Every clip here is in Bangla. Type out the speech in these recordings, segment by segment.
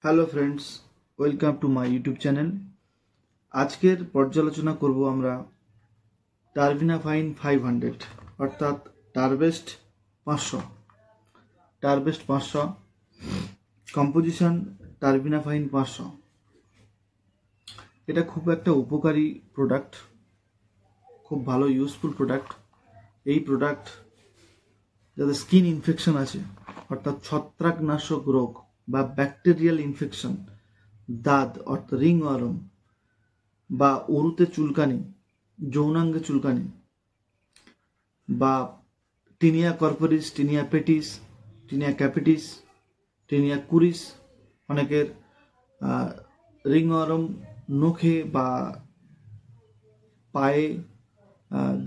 Hello friends, welcome to my YouTube channel. আজকের পর্যালোচনা করব আমরা টারবিনাফাইন 500 অর্থাৎ টারবেস্ট 500। টারবেস্ট 500 কম্পোজিশন টারবিনাফাইন 500। এটা খুব একটা উপকারী প্রোডাক্ট, খুব ভালো ইউজফুল প্রোডাক্ট। এই প্রোডাক্ট যাদের স্কিন ইনফেকশন আছে অর্থাৎ ছত্রাকনাশক রোগ বা ব্যাকটেরিয়াল ইনফেকশন, দাঁত অর্থাৎ রিংওয়ার্ম বা উরুতে চুলকানি, যৌনাঙ্গে চুলকানি বা tinea corporis, tinea patties, tinea capitis, tinea কুরিস, অনেকের রিংওয়ার্ম নখে বা পায়ে,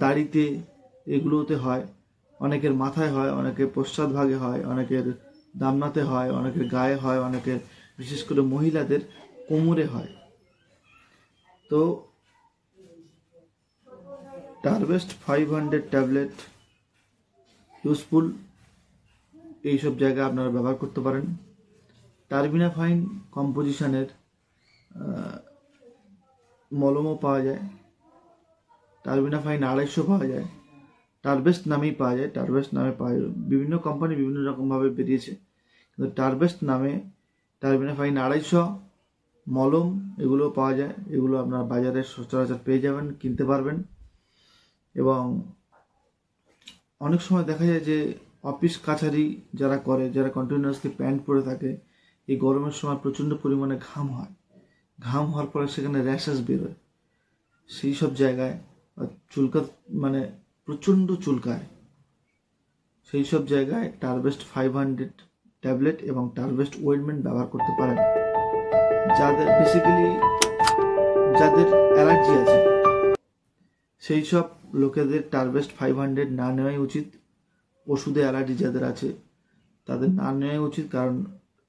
দাড়িতে, এগুলোতে হয়, অনেকের মাথায় হয়, অনেকের পশ্চাৎভাগে হয়, অনেকের দামনাতে হয়, অনেকের গায়ে হয়, অনেকের বিশেষ করে মহিলাদের কোমরে হয়। তো টারবেস্ট 500 ট্যাবলেট ইউজফুল, এইসব জায়গায় আপনারা ব্যবহার করতে পারেন। টারবিনাফাইন কম্পোজিশনের মলমও পাওয়া যায়, টারবিনাফাইন 250 পাওয়া যায়, টারবেস্ট নামেই পাওয়া যায়, টারবেস্ট নামে পাওয়া যায়। বিভিন্ন কোম্পানি বিভিন্ন রকমভাবে বেরিয়েছে, কিন্তু টারবেস্ট নামে টারবিনাফাইন 250 মলম এগুলো পাওয়া যায়। এগুলো আপনার বাজারে সচরাচর পেয়ে যাবেন, কিনতে পারবেন। এবং অনেক সময় দেখা যায় যে অফিস কাছারি যারা করে, যারা কন্টিনিউয়াসলি প্যান্ট পরে থাকে, এই গরমের সময় প্রচণ্ড পরিমাণে ঘাম হয়, ঘাম হওয়ার পরে সেখানে র্যাশেস বেরোয়, সেই সব জায়গায় মানে প্রচণ্ড চুলকায়, সেই সব জায়গায় টারবেস্ট 500 ট্যাবলেট এবং টারবেস্ট ওয়েন্টমেন্ট ব্যবহার করতে পারেন। যাদের অ্যালার্জি আছে সেই সব লোকেদের টারবেস্ট 500 না নেওয়াই উচিত। ওষুধে অ্যালার্জি যাদের আছে তাদের না নেওয়াই উচিত, কারণ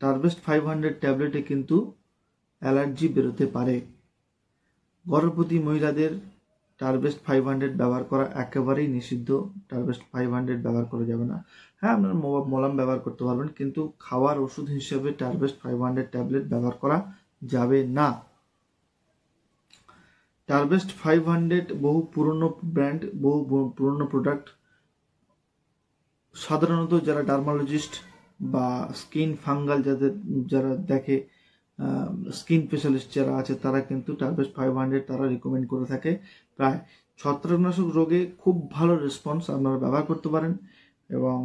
টারবেস্ট 500 ট্যাবলেটে কিন্তু অ্যালার্জি বেরোতে পারে। গর্ভবতী মহিলাদের টারবেস্ট 500 ব্যবহার করা একেবারেই নিষিদ্ধ। টারবেস্ট 500 ব্যবহার করা যাবে না। হ্যাঁ, আপনারা মলম ব্যবহার করতে পারবেন, কিন্তু খাওয়ার ওষুধ হিসেবে টারবেস্ট 500 ট্যাবলেট ব্যবহার করা যাবে না। টারবেস্ট 500 বহু পুরনো ব্র্যান্ড, বহু পুরনো প্রোডাক্ট। সাধারণত যারা ডার্মালজিস্ট বা স্কিন ফাঙ্গাল যারা দেখে, স্কিন স্পেশালিস্ট যারা আছে, তারা কিন্তু টারবেস্ট 500 তারা রিকমেন্ড করে থাকে। প্রায় ছত্রাকনাশক রোগে খুব ভালো রেসপন্স, আপনারা ব্যবহার করতে পারেন এবং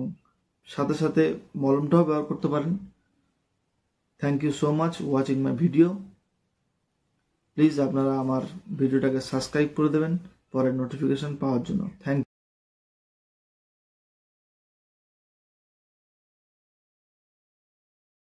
সাথে সাথে মলমটাও ব্যবহার করতে পারেন। Thank you so much watching my video. Please আপনারা আমার ভিডিওটাকে সাবস্ক্রাইব করে দেবেন পরের নোটিফিকেশন পাওয়ার জন্য। Thank you.